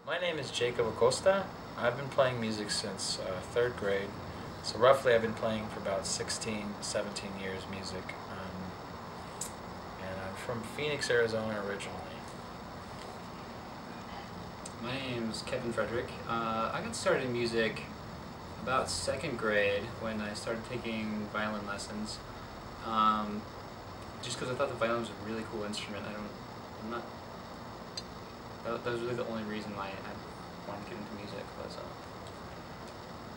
My name is Jacob Acosta. I've been playing music since 3rd grade. So roughly I've been playing for about 16, 17 years music. And I'm from Phoenix, Arizona originally. My name's Kevin Frederick. I got started in music about 2nd grade when I started taking violin lessons. Just because I thought the violin was a really cool instrument. That was really the only reason why I wanted to get into music, was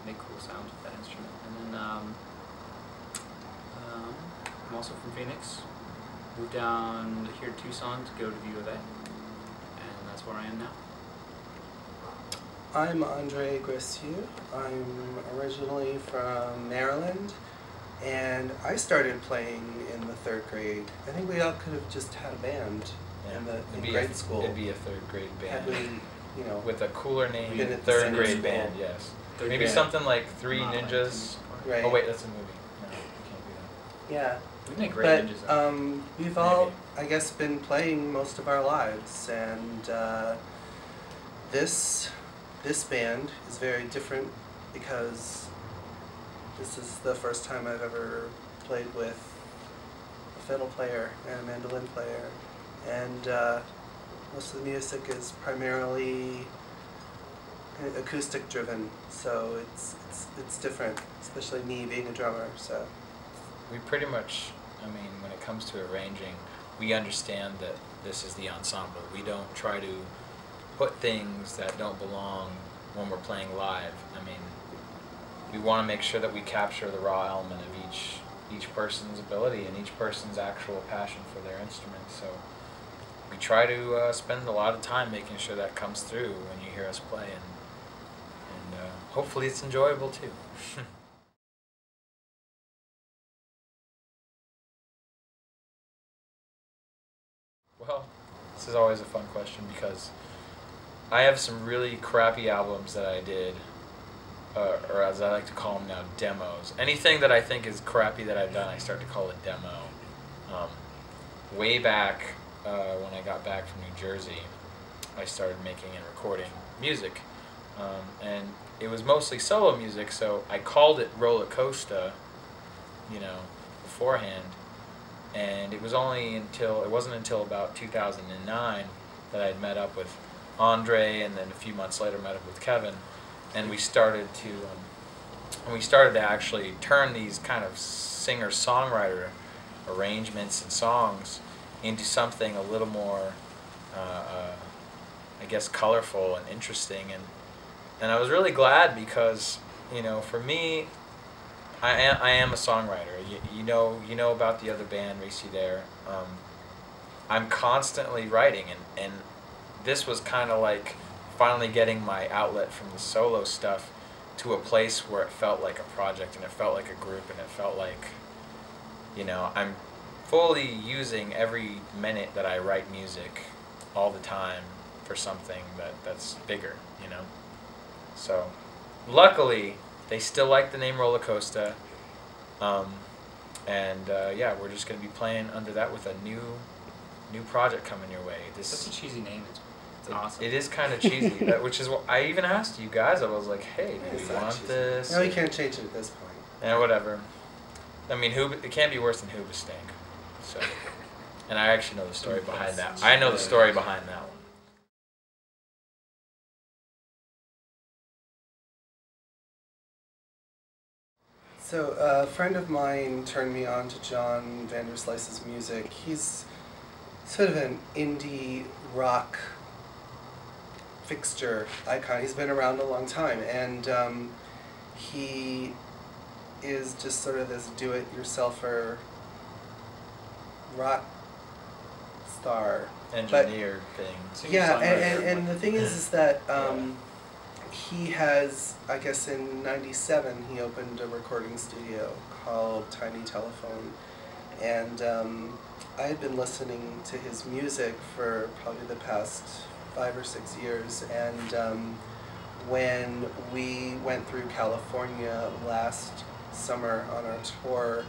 make cool sounds with that instrument. And then I'm also from Phoenix. Moved down here to Tucson to go to the U of A, and that's where I am now. I'm André Gressieux. I'm originally from Maryland, and I started playing in the 3rd grade. I think we all could have just had a band in grade school. It'd be a 3rd grade band. Had we, you know, with a cooler name, been at 3rd grade school. band, yes. Maybe band. something like Three Ninjas. Right. Oh wait, that's a movie. No, we can't do that. Yeah. We make great ninjas. But we've all, I guess, been playing most of our lives, and this band is very different because this is the first time I've ever played with a fiddle player and a mandolin player, and most of the music is primarily acoustic driven, so it's different, especially me being a drummer. So we pretty much, I mean, when it comes to arranging, we understand that this is the ensemble. We don't try to put things that don't belong when we're playing live. I mean, we want to make sure that we capture the raw element of each person's ability and each person's actual passion for their instrument. So we try to spend a lot of time making sure that comes through when you hear us play, and hopefully it's enjoyable too. Well, this is always a fun question because I have some really crappy albums that I did, or as I like to call them now, demos. Anything that I think is crappy that I've done, I start to call a demo. Way back when I got back from New Jersey, I started making and recording music, and it was mostly solo music, so I called it Roll Acosta, you know, beforehand. And it wasn't until about 2009 that I had met up with André, and then a few months later met up with Kevin, and we started to actually turn these kind of singer-songwriter arrangements and songs into something a little more, I guess, colorful and interesting, and I was really glad because, you know, for me, I am a songwriter. You know about the other band, Racy there. I'm constantly writing, and this was kind of like finally getting my outlet from the solo stuff to a place where it felt like a project, and it felt like a group, and it felt like, you know, I'm fully using every minute that I write music all the time for something that's bigger, you know. So luckily they still like the name Roll Acosta, yeah, we're just going to be playing under that with a new project coming your way. That's a cheesy name. It's awesome. It is kind of cheesy, which is what I even asked you guys. I was like, hey, do you want cheesy. this? No, you can't change it at this point. Yeah, whatever. I mean, it can't be worse than Hoobastank. So, and I actually know the story behind that. I know the story behind that one. So a friend of mine turned me on to John Vanderslice's music. He's sort of an indie rock fixture icon. He's been around a long time, and he is just sort of this do-it-yourselfer rock star. Engineer thing. Yeah, and the thing is that he has, I guess in '97, he opened a recording studio called Tiny Telephone, and I had been listening to his music for probably the past 5 or 6 years, and when we went through California last summer on our tour,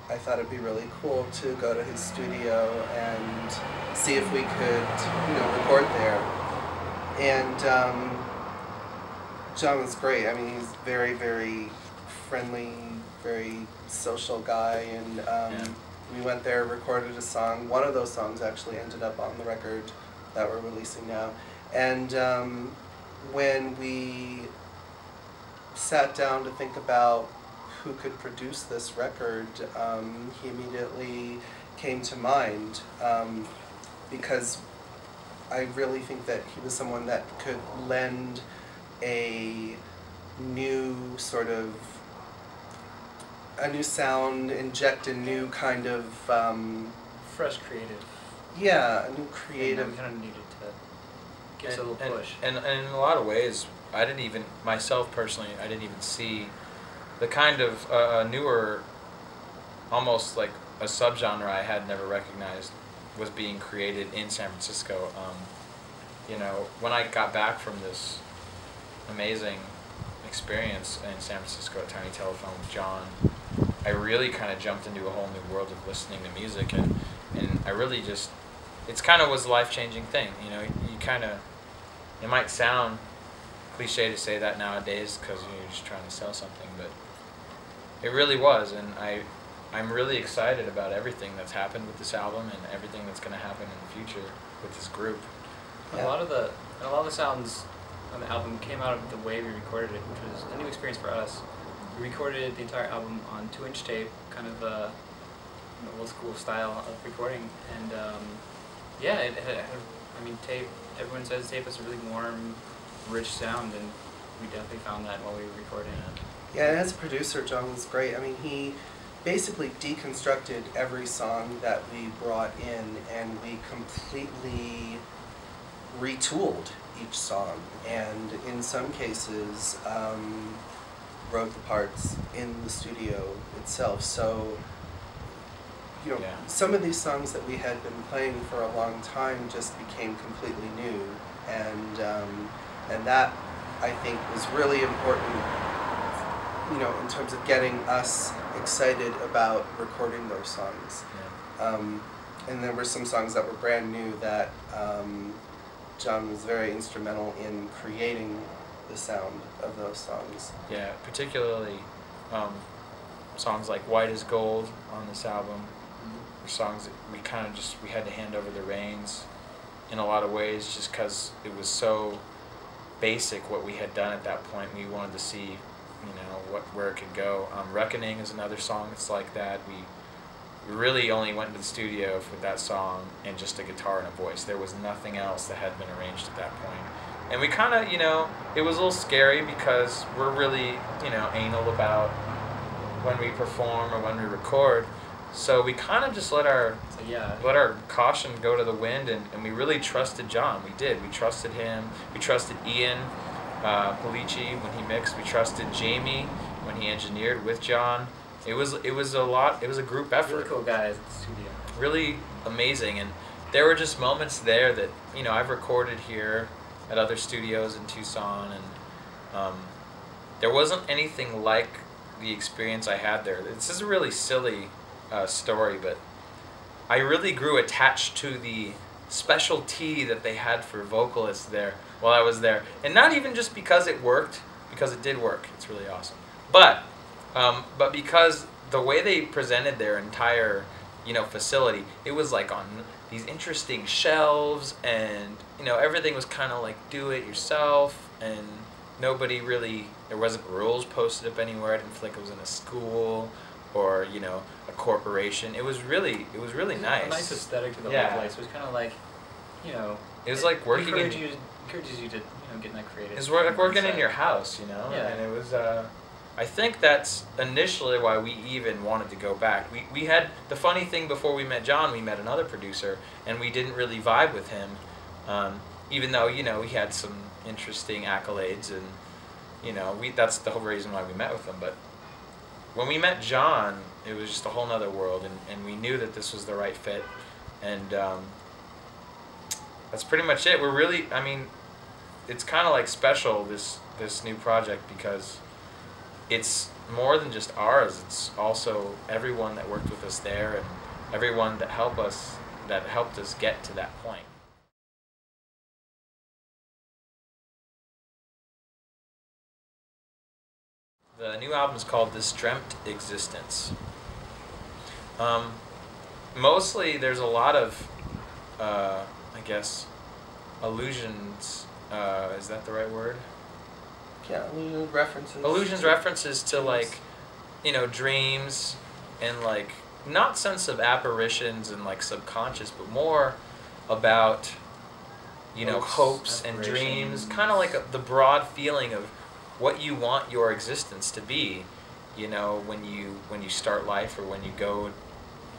I thought it'd be really cool to go to his studio and see if we could, record there. And John was great. I mean, he's very, very friendly, very social guy, and we went there, recorded a song. One of those songs actually ended up on the record that we're releasing now. And when we sat down to think about who could produce this record, he immediately came to mind, because I really think that he was someone that could lend a new sort of, a new sound, inject a new kind of fresh creative. Yeah, a new creative. We kind of needed to give us a little push. And in a lot of ways, I didn't even, myself personally, I didn't even see the kind of newer, almost like a subgenre I had never recognized was being created in San Francisco. When I got back from this amazing experience in San Francisco at Tiny Telephone with John, I really kind of jumped into a whole new world of listening to music, and I really just, it's kind of was a life-changing thing. You kind of, it might sound cliche to say that nowadays because you're just trying to sell something, but it really was, and I'm really excited about everything that's happened with this album and everything that's going to happen in the future with this group. Yeah. A lot of the sounds on the album came out of the way we recorded it, which was a new experience for us. We recorded the entire album on 2-inch tape, kind of an old school style of recording, and tape. Everyone says tape has a really warm, rich sound, and we definitely found that while we were recording it. Yeah, and as a producer, John was great. I mean, he basically deconstructed every song that we brought in, and we completely retooled each song, and in some cases wrote the parts in the studio itself. So, some of these songs that we had been playing for a long time just became completely new, and that, I think, was really important, in terms of getting us excited about recording those songs. Yeah. And there were some songs that were brand new that John was very instrumental in creating the sound of those songs. Yeah, particularly songs like White as Gold on this album, were songs that we had to hand over the reins in a lot of ways, just because it was so basic what we had done at that point. We wanted to see, where it could go. Reckoning is another song that's like that. We really only went to the studio with that song and just a guitar and a voice. There was nothing else that had been arranged at that point. And we kind of, it was a little scary because we're really, anal about when we perform or when we record. So we kind of just let our caution go to the wind, and we really trusted John. We did. We trusted him. We trusted Ian Polici when he mixed. We trusted Jamie when he engineered with John. It was a lot. It was a group effort. Really cool guys at the studio. Really amazing, and there were just moments there that I've recorded here at other studios in Tucson, and there wasn't anything like the experience I had there. This is a really silly story, but I really grew attached to the specialty that they had for vocalists there while I was there, and not even just because it worked, because it did work. It's really awesome, but because the way they presented their entire facility, it was like on these interesting shelves, and everything was kind of like do it yourself, and nobody really, there wasn't rules posted up anywhere. I didn't feel like it was in a school or a corporation. It was really nice. A nice aesthetic to the whole place. It was kind of like, it was like working encourages you to get in that creative. It's like working in your house, Yeah. And it was. I think that's initially why we even wanted to go back. We had, the funny thing, before we met John, we met another producer, and we didn't really vibe with him, even though, he had some interesting accolades, and, that's the whole reason why we met with him. But when we met John, it was just a whole nother world, and we knew that this was the right fit, and that's pretty much it. We're really, it's kind of like special, this new project, because it's more than just ours. It's also everyone that worked with us there and everyone that helped us get to that point. The new album is called Dreamt Existence. Mostly there's a lot of, I guess, allusions. Is that the right word? Yeah, references. References to like, you know, dreams and like, not sense of apparitions and like subconscious, but more about, you know, hopes and dreams, kind of like the broad feeling of what you want your existence to be, you know, when you start life or when you go,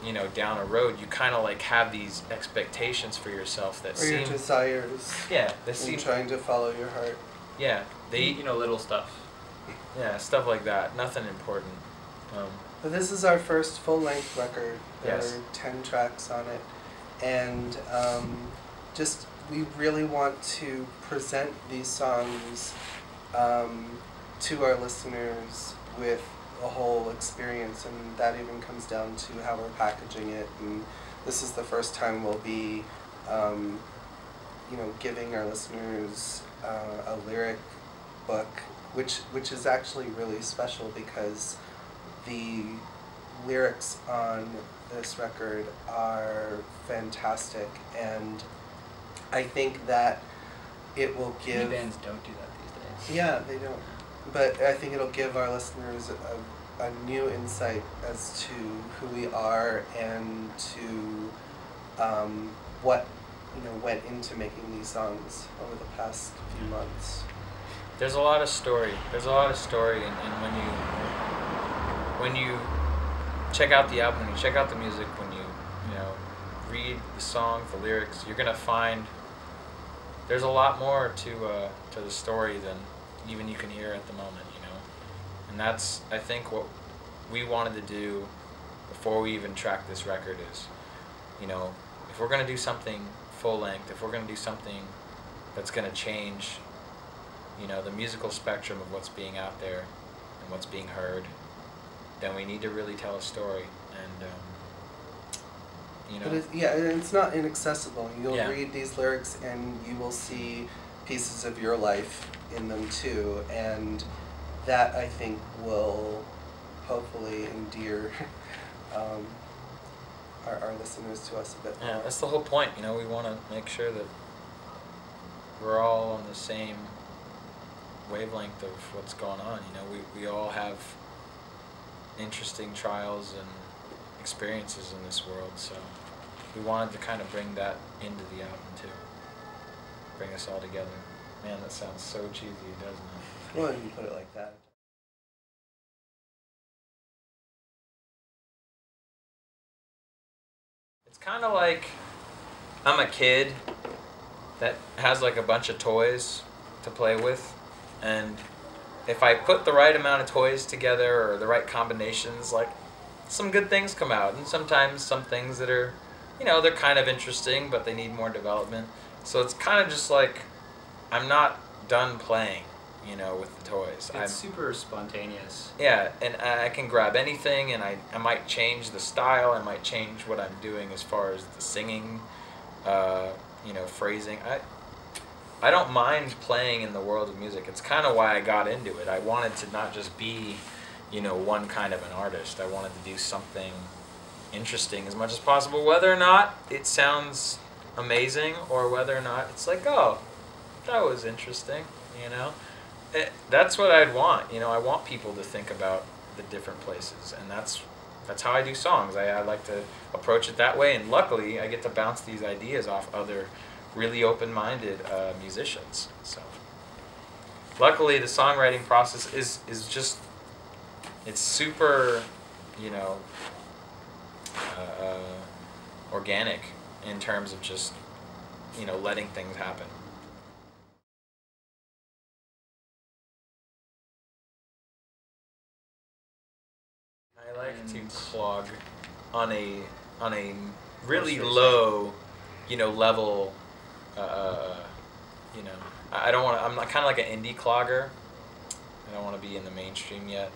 you know, down a road, you kind of like have these expectations for yourself that seem... Or your desires. Yeah, they seem... trying to follow your heart. Yeah. You know, little stuff. Yeah, stuff like that. Nothing important. But this is our first full-length record. There Yes. are 10 tracks on it. And just, we really want to present these songs to our listeners with a whole experience, and that even comes down to how we're packaging it. And this is the first time we'll be, you know, giving our listeners a lyric book, which is actually really special because the lyrics on this record are fantastic, and I think that it will give... Many bands don't do that these days. Yeah, they don't. But I think it'll give our listeners a new insight as to who we are and to what, you know, went into making these songs over the past few months. There's a lot of story. And when you check out the album, when you check out the music, when you know, read the song, the lyrics, you're gonna find there's a lot more to the story than even you can hear at the moment, you know. And that's, I think, what we wanted to do before we even tracked this record is, you know, if we're gonna do something full length, if we're gonna do something that's gonna change, you know, the musical spectrum of what's being out there and what's being heard, then we need to really tell a story. And you know, but it's not inaccessible. You'll read these lyrics and you will see pieces of your life in them too, and that, I think, will hopefully endear our listeners to us a bit more. Yeah, that's the whole point. You know, we want to make sure that we're all on the same wavelength of what's going on. You know, we all have interesting trials and experiences in this world, so we wanted to kind of bring that into the album too. Bring us all together. Man, that sounds so cheesy, doesn't it? Well, you put it like that. It's kind of like I'm a kid that has like a bunch of toys to play with, and if I put the right amount of toys together or the right combinations, like, some good things come out. And sometimes some things that are, you know, they're kind of interesting, but they need more development. So it's kind of just like, I'm not done playing, you know, with the toys. It's super spontaneous. Yeah, and I can grab anything, and I might change the style, I might change what I'm doing as far as the singing, you know, phrasing. I don't mind playing in the world of music. It's kind of why I got into it. I wanted to not just be, you know, one kind of an artist. I wanted to do something interesting as much as possible, whether or not it sounds amazing or whether or not it's like, oh, that was interesting, you know. That's what I'd want, you know. I want people to think about the different places, and that's how I do songs. I like to approach it that way, and luckily I get to bounce these ideas off other really open-minded musicians. So luckily the songwriting process is just, it's super, you know, organic in terms of just, you know, letting things happen. I like to clog on a really low, you know, level. You know, I don't want to. I'm kind of like an indie clogger. I don't want to be in the mainstream yet.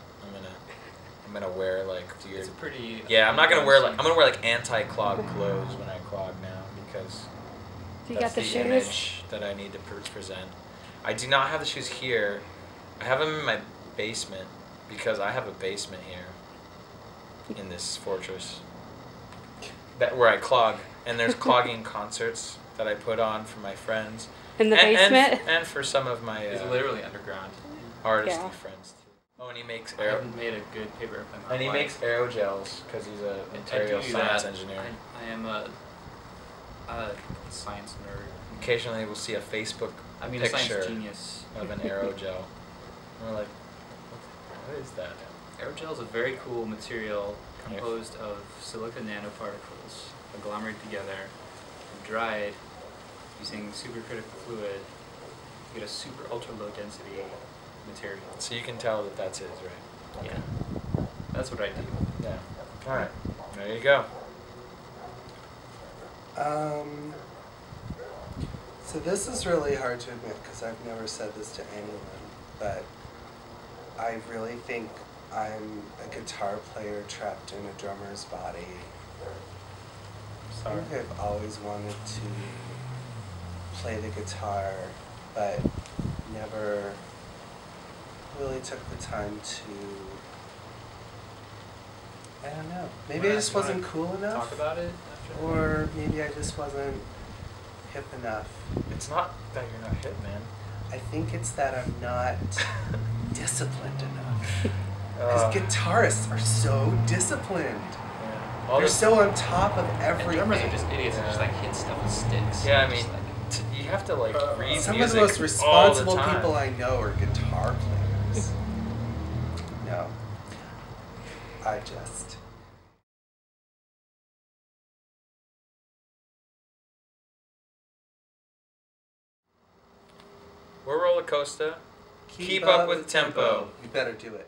I'm gonna wear like weird. It's a pretty. Yeah, I'm gonna wear like anti-clog clothes when I clog now because Do you that's got the shoes? image that I need to present. I do not have the shoes here. I have them in my basement because I have a basement here in this fortress where I clog, and there's clogging concerts that I put on for my friends. In the basement? And for some of my It's literally underground. artisty friends too. Oh, and he makes I haven't made a good paper airplane. and he makes aerogels because he's a material science engineer. I am a science nerd. Occasionally, we'll see a Facebook I mean, picture a science genius. of an aerogel. And we're like, what is that? Aerogel is a very cool material composed of silica nanoparticles agglomerated together and dried using supercritical fluid to get a super ultra low density material. So you can tell that that's his, right? Yeah. That's what I do. Yeah. All right. There you go. So this is really hard to admit because I've never said this to anyone, but I really think I'm a guitar player trapped in a drummer's body. Sorry. I think I've always wanted to play the guitar, but never really took the time to, I don't know, maybe I just wasn't cool enough, Talk about it after? or maybe I just wasn't hip enough. It's not that you're not hip, man. I think it's that I'm not disciplined enough. Because guitarists are so disciplined. Yeah. They're so on top of And everything. drummers are just idiots who just like hit stuff with sticks. Yeah, I Just, mean, like, you have to like read Some of music the most responsible all the time. people I know are guitar players. No. I just... We're Roll Acosta. Keep up with tempo. You better do it.